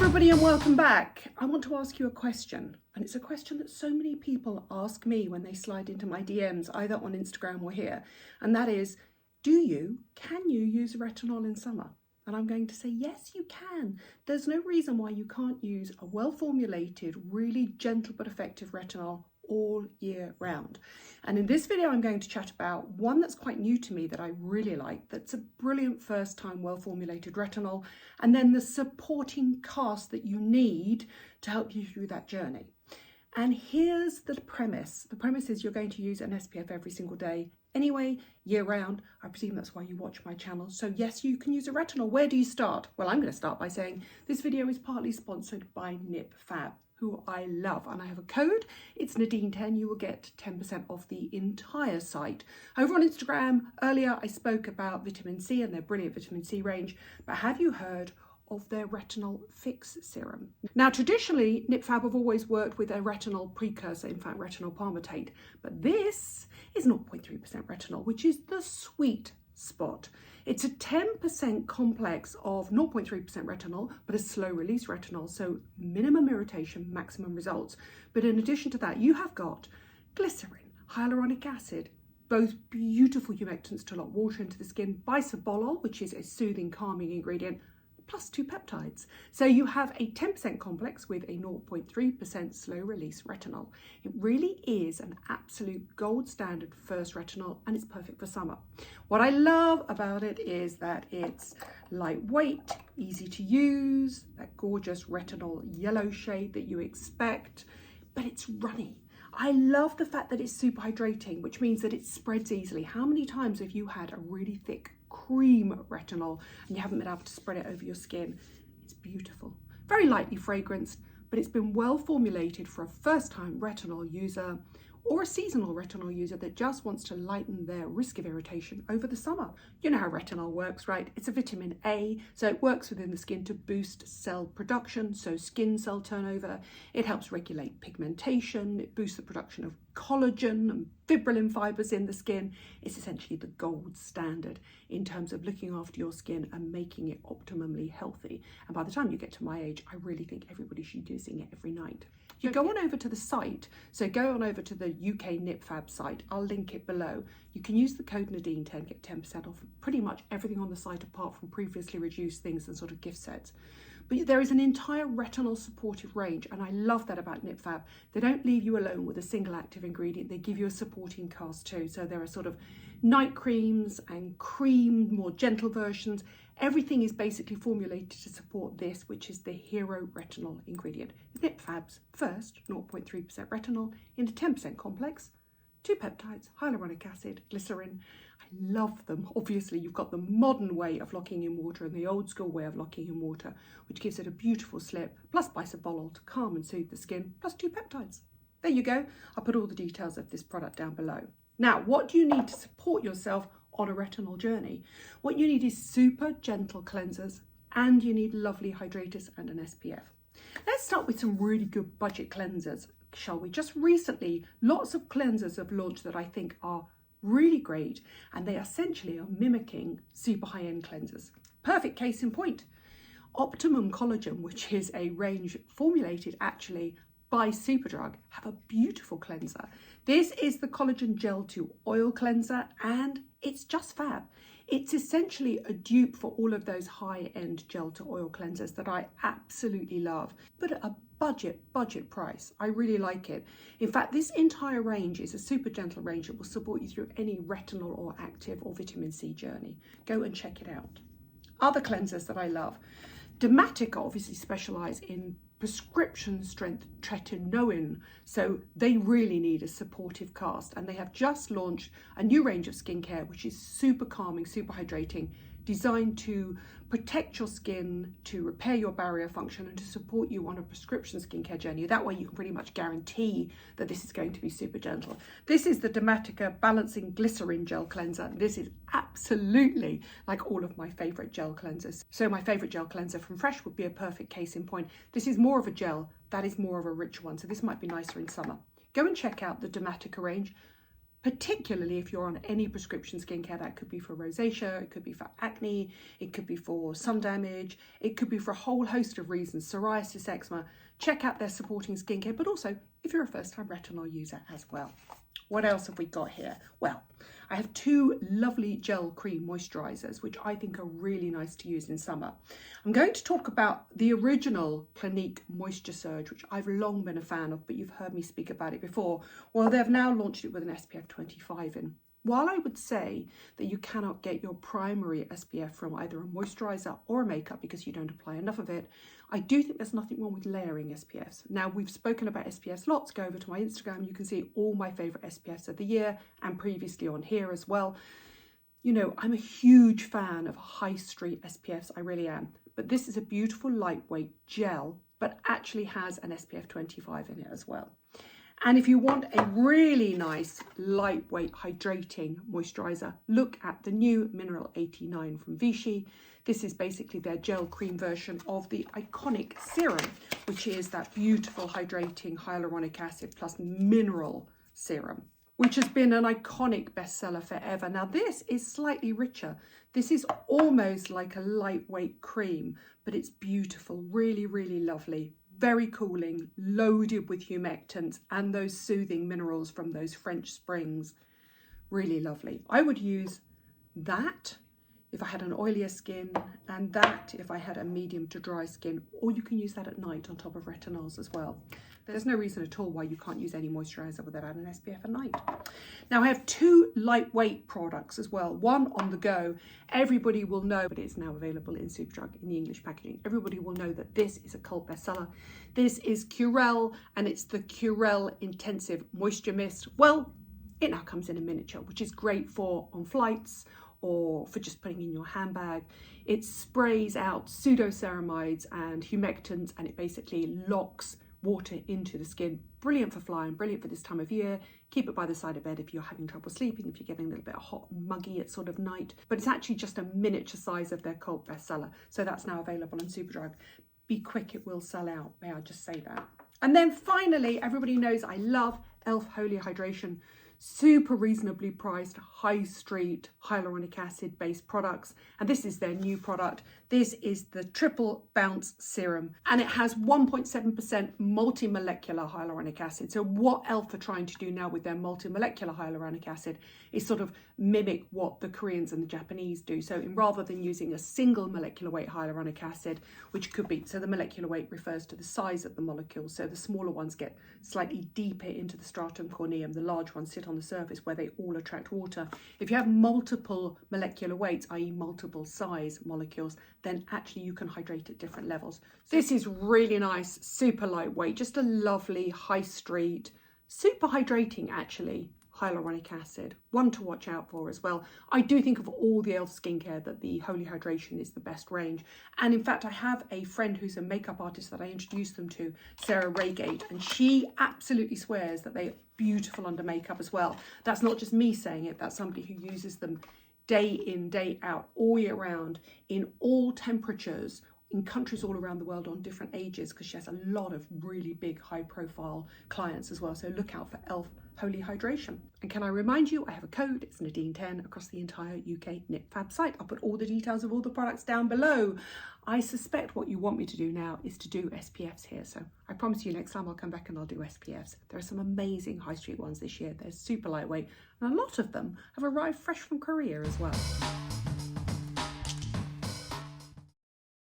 everybody and welcome back. I want to ask you a question, and it's a question that so many people ask me when they slide into my DMs, either on Instagram or here, and that is, can you use retinol in summer? And I'm going to say, yes, you can. There's no reason why you can't use a well-formulated, really gentle but effective retinol all year round. And in this video, I'm going to chat about one that's quite new to me that I really like, that's a brilliant first time well-formulated retinol, and then the supporting cast that you need to help you through that journey. And here's the premise. The premise is you're going to use an SPF every single day anyway, year round. I presume that's why you watch my channel. So yes, you can use a retinol. Where do you start? Well, I'm going to start by saying this video is partly sponsored by Nip Fab, who I love, and I have a code. It's Nadine10. You will get 10% off the entire site. Over on Instagram earlier, I spoke about vitamin C and their brilliant vitamin C range, but have you heard of their retinol fix serum? Now, traditionally, Nip Fab have always worked with a retinol precursor, in fact, retinol palmitate, but this is 0.3% retinol, which is the sweet spot. It's a 10% complex of 0.3% retinol, but a slow release retinol, so minimum irritation, maximum results. But in addition to that, you have got glycerin, hyaluronic acid, both beautiful humectants to lock water into the skin, bisabolol, which is a soothing, calming ingredient, plus 2 peptides. So you have a 10% complex with a 0.3% slow release retinol. It really is an absolute gold standard first retinol, and it's perfect for summer. What I love about it is that it's lightweight, easy to use, that gorgeous retinol yellow shade that you expect, but it's runny. I love the fact that it's super hydrating, which means that it spreads easily. How many times have you had a really thick cream retinol and you haven't been able to spread it over your skin? It's beautiful. Very lightly fragranced, but it's been well formulated for a first-time retinol user or a seasonal retinol user that just wants to lighten their risk of irritation over the summer. You know how retinol works, right? It's a vitamin A, so it works within the skin to boost cell production, so skin cell turnover. It helps regulate pigmentation, it boosts the production of collagen and fibrillin fibers in the skin. It's essentially the gold standard in terms of looking after your skin and making it optimally healthy. And by the time you get to my age, I really think everybody should be using it every night. You go on over to the site, so go on over to the UK Nip Fab site, I'll link it below. You can use the code Nadine10, get 10% off pretty much everything on the site apart from previously reduced things and sort of gift sets. But there is an entire retinol supportive range, and I love that about Nip Fab. They don't leave you alone with a single active ingredient, they give you a supporting cast too. So there are sort of night creams and cream, more gentle versions. Everything is basically formulated to support this, which is the hero retinol ingredient. Nip Fab's first 0.3% retinol in a 10% complex, 2 peptides, hyaluronic acid, glycerin. I love them. Obviously, you've got the modern way of locking in water and the old school way of locking in water, which gives it a beautiful slip, plus bisabolol to calm and soothe the skin, plus 2 peptides. There you go. I'll put all the details of this product down below. Now, what do you need to support yourself on a retinol journey? What you need is super gentle cleansers, and you need lovely hydrators and an SPF. Let's start with some really good budget cleansers, shall we? Just recently, lots of cleansers have launched that I think are really great, and they essentially are mimicking super high-end cleansers. Perfect case in point. Optimum Collagen, which is a range formulated actually by Superdrug, have a beautiful cleanser. This is the Collagen Gel to Oil Cleanser, and it's just fab. It's essentially a dupe for all of those high-end gel to oil cleansers that I absolutely love, but at a budget price. I really like it. In fact, this entire range is a super gentle range that will support you through any retinol or active or vitamin C journey. Go and check it out. Other cleansers that I love. Dermatica obviously specialise in prescription strength tretinoin, so they really need a supportive cast, and they have just launched a new range of skincare which is super calming, super hydrating, designed to protect your skin, to repair your barrier function, and to support you on a prescription skincare journey. That way you can pretty much guarantee that this is going to be super gentle. This is the Dermatica Balancing Glycerin Gel Cleanser. This is absolutely like all of my favorite gel cleansers. So my favorite gel cleanser from Fresh would be a perfect case in point. This is more of a gel, that is more of a rich one, so this might be nicer in summer. Go and check out the Dermatica range. particularly if you're on any prescription skincare. That could be for rosacea, it could be for acne, it could be for sun damage, it could be for a whole host of reasons, psoriasis, eczema. Check out their supporting skincare, but also if you're a first-time retinol user as well. What else have we got here? Well, I have two lovely gel cream moisturizers, which I think are really nice to use in summer. I'm going to talk about the original Clinique Moisture Surge, which I've long been a fan of, but you've heard me speak about it before. Well, they've now launched it with an SPF 25 in. While I would say that you cannot get your primary SPF from either a moisturizer or a makeup because you don't apply enough of it, I do think there's nothing wrong with layering SPFs. Now, we've spoken about SPFs lots. Go over to my Instagram. You can see all my favorite SPFs of the year and previously on here as well. You know, I'm a huge fan of high street SPFs. I really am. But this is a beautiful lightweight gel, but actually has an SPF 25 in it as well. And if you want a really nice, lightweight, hydrating moisturizer, look at the new Mineral 89 from Vichy. This is basically their gel cream version of the iconic serum, which is that beautiful, hydrating hyaluronic acid plus mineral serum, which has been an iconic bestseller forever. Now, this is slightly richer. This is almost like a lightweight cream, but it's beautiful, really, really lovely. Very cooling, loaded with humectants and those soothing minerals from those French springs. Really lovely. I would use that if I had an oilier skin, and that if I had a medium to dry skin, or you can use that at night on top of retinols as well. There's no reason at all why you can't use any moisturizer without an SPF at night. Now, I have two lightweight products as well. One on the go. Everybody will know, but it's now available in Superdrug in the English packaging. Everybody will know that this is a cult bestseller. This is Curel, and it's the Curel Intensive Moisture Mist. Well, it now comes in a miniature, which is great for on flights or for just putting in your handbag. It sprays out pseudoceramides and humectants, and it basically locks water into the skin. Brilliant for flying, brilliant for this time of year. Keep it by the side of bed if you're having trouble sleeping, if you're getting a little bit hot and muggy at sort of night. But it's actually just a miniature size of their cult bestseller. So that's now available on Superdrug. Be quick, it will sell out. May I just say that? And then finally, everybody knows I love e.l.f. Holy Hydration. Super reasonably priced, high street, hyaluronic acid based products. And this is their new product. This is the Triple Bounce Serum, and it has 1.7% multi-molecular hyaluronic acid. So what e.l.f. are trying to do now with their multi-molecular hyaluronic acid is sort of mimic what the Koreans and the Japanese do. So rather than using a single molecular weight hyaluronic acid, which could be, so the molecular weight refers to the size of the molecule. So the smaller ones get slightly deeper into the stratum corneum. The large ones sit on the surface where they all attract water. If you have multiple molecular weights, i.e. multiple size molecules, then actually you can hydrate at different levels. This is really nice, super lightweight, just a lovely high street, super hydrating actually, hyaluronic acid. One to watch out for as well. I do think of all the e.l.f. skincare that the Holy Hydration is the best range. And in fact, I have a friend who's a makeup artist that I introduced them to, Sarah Reigate, and she absolutely swears that they're beautiful under makeup as well. That's not just me saying it, that's somebody who uses them day in, day out, all year round, in all temperatures, in countries all around the world on different ages, because she has a lot of really big, high-profile clients as well. So look out for e.l.f. Holy Hydration. And can I remind you, I have a code, it's Nadine10 across the entire UK KnitFab site. I'll put all the details of all the products down below. I suspect what you want me to do now is to do SPFs here. So I promise you next time I'll come back and I'll do SPFs. There are some amazing high street ones this year. They're super lightweight, and a lot of them have arrived fresh from Korea as well.